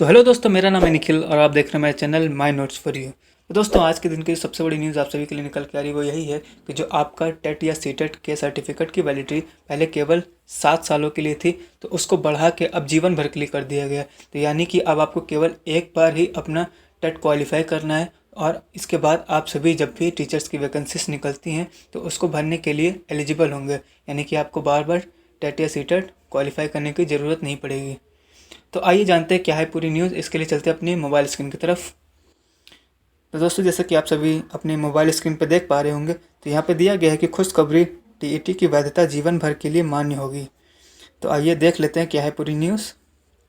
So hello दोस्तों, मेरा नाम है निखिल और आप देख रहे हैं मेरा channel my notes for you. तो दोस्तों, आज के दिन की सबसे बड़ी न्यूज़ आप सभी के लिए निकल के आ रही है वो यही है कि जो आपका टेट या सीटेट के सर्टिफिकेट की वैलिडिटी पहले केवल 7 सालों के लिए थी, तो उसको बढ़ा के अब जीवन भर के लिए कर दिया गया। तो यानी कि अब आपको केवल एक बार ही अपना टेट क्वालिफाई करना है और इसके बाद आप सभी जब भी टीचर्स की वैकेंसीज निकलती हैं तो उसको भरने के लिए एलिजिबल होंगे। यानी कि आपको बार बार टेट या सीटेट क्वालिफाई करने की ज़रूरत नहीं पड़ेगी। तो आइए जानते हैं क्या है पूरी न्यूज़। इसके लिए चलते हैं अपनी मोबाइल स्क्रीन की तरफ। तो दोस्तों, जैसा कि आप सभी अपने मोबाइल स्क्रीन पर देख पा रहे होंगे, तो यहाँ पे दिया गया है कि खुशखबरी, टीईटी की वैधता जीवन भर के लिए मान्य होगी। तो आइए देख लेते हैं क्या है पूरी न्यूज़।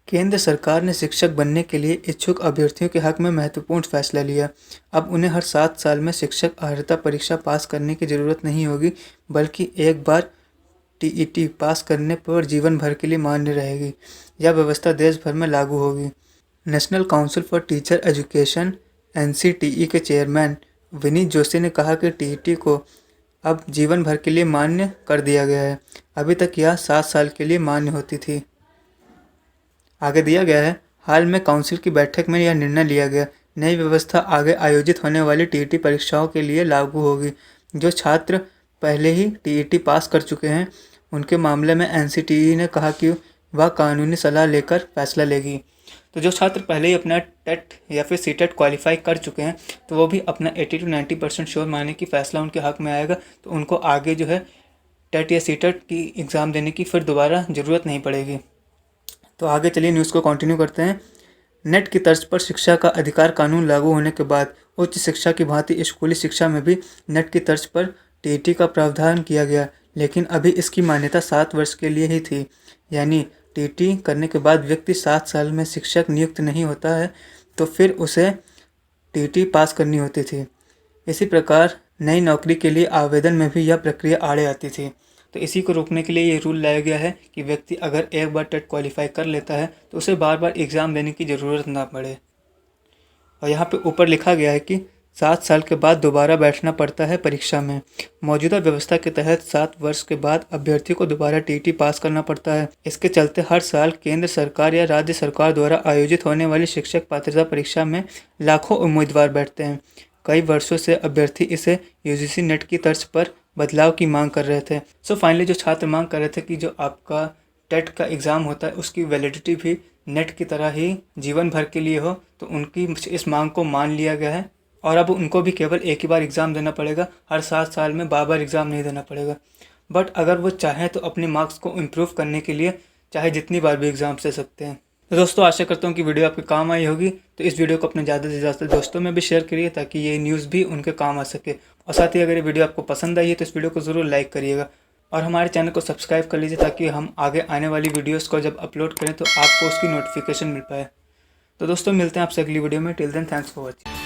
केंद्र सरकार ने शिक्षक बनने के लिए इच्छुक अभ्यर्थियों के हक में महत्वपूर्ण फैसला लिया। अब उन्हें हर 7 साल में शिक्षक अर्हता परीक्षा पास करने की ज़रूरत नहीं होगी, बल्कि एक बार टीईटी पास करने पर जीवन भर के लिए मान्य रहेगी। यह व्यवस्था देश भर में लागू होगी। National council for teacher education (NCTE) के चेयरमैन विनीत जोशी ने कहा कि टीईटी को अब जीवन भर के लिए मान्य कर दिया गया है। अभी तक यह 7 साल के लिए मान्य होती थी। आगे दिया गया है, हाल में काउंसिल की बैठक में यह निर्णय लिया गया। नई व्यवस्था आगे आयोजित होने वाली टीईटी परीक्षाओं के लिए लागू होगी। जो छात्र पहले ही टीईटी पास कर चुके हैं, उनके मामले में एनसीटीई ने कहा कि वह कानूनी सलाह लेकर फैसला लेगी। तो जो छात्र पहले ही अपना टेट या फिर सीटेट क्वालिफाई कर चुके हैं, तो वो भी अपना 80 to 90% श्योर माने कि फ़ैसला उनके हक़ में आएगा। तो उनको आगे जो है टेट या सीटेट की एग्ज़ाम देने की फिर दोबारा ज़रूरत नहीं पड़ेगी। तो आगे चलिए न्यूज़ को कंटिन्यू करते हैं। नेट की तर्ज पर शिक्षा का अधिकार कानून लागू होने के बाद उच्च शिक्षा की भांति स्कूली शिक्षा में भी नेट की तर्ज पर टीईटी का प्रावधान किया गया, लेकिन अभी इसकी मान्यता 7 वर्ष के लिए ही थी। यानी टीईटी करने के बाद व्यक्ति 7 साल में शिक्षक नियुक्त नहीं होता है तो फिर उसे टीईटी पास करनी होती थी। इसी प्रकार नई नौकरी के लिए आवेदन में भी यह प्रक्रिया आड़े आती थी। तो इसी को रोकने के लिए ये रूल लाया गया है कि व्यक्ति अगर एक बार टेट क्वालिफाई कर लेता है तो उसे बार बार एग्ज़ाम देने की ज़रूरत ना पड़े। और यहाँ पे ऊपर लिखा गया है कि 7 साल के बाद दोबारा बैठना पड़ता है परीक्षा में। मौजूदा व्यवस्था के तहत 7 वर्ष के बाद अभ्यर्थी को दोबारा टीईटी पास करना पड़ता है। इसके चलते हर साल केंद्र सरकार या राज्य सरकार द्वारा आयोजित होने वाली शिक्षक पात्रता परीक्षा में लाखों उम्मीदवार बैठते हैं। कई वर्षों से अभ्यर्थी इसे यूजीसी नेट की तर्ज पर बदलाव की मांग कर रहे थे। सो फाइनली जो छात्र मांग कर रहे थे कि जो आपका टेट का एग्ज़ाम होता है उसकी वैलिडिटी भी नेट की तरह ही जीवन भर के लिए हो, तो उनकी इस मांग को मान लिया गया है और अब उनको भी केवल एक ही बार एग्ज़ाम देना पड़ेगा। हर 7 साल में बार बार एग्ज़ाम नहीं देना पड़ेगा। बट अगर वो चाहें तो अपने मार्क्स को इम्प्रूव करने के लिए चाहे जितनी बार भी एग्ज़ाम दे सकते हैं। तो दोस्तों, आशा करता हूँ कि वीडियो आपके काम आई होगी। तो इस वीडियो को अपने ज़्यादा से ज़्यादा दोस्तों में भी शेयर करिए ताकि ये न्यूज़ भी उनके काम आ सके। और साथ ही अगर ये वीडियो आपको पसंद आई है तो इस वीडियो को ज़रूर लाइक करिएगा और हमारे चैनल को सब्सक्राइब कर लीजिए ताकि हम आगे आने वाली वीडियोज़ को जब अपलोड करें तो आपको उसकी नोटिफिकेशन मिल पाए। तो दोस्तों, मिलते हैं आपसे अगली वीडियो में। Till then, thanks for watching.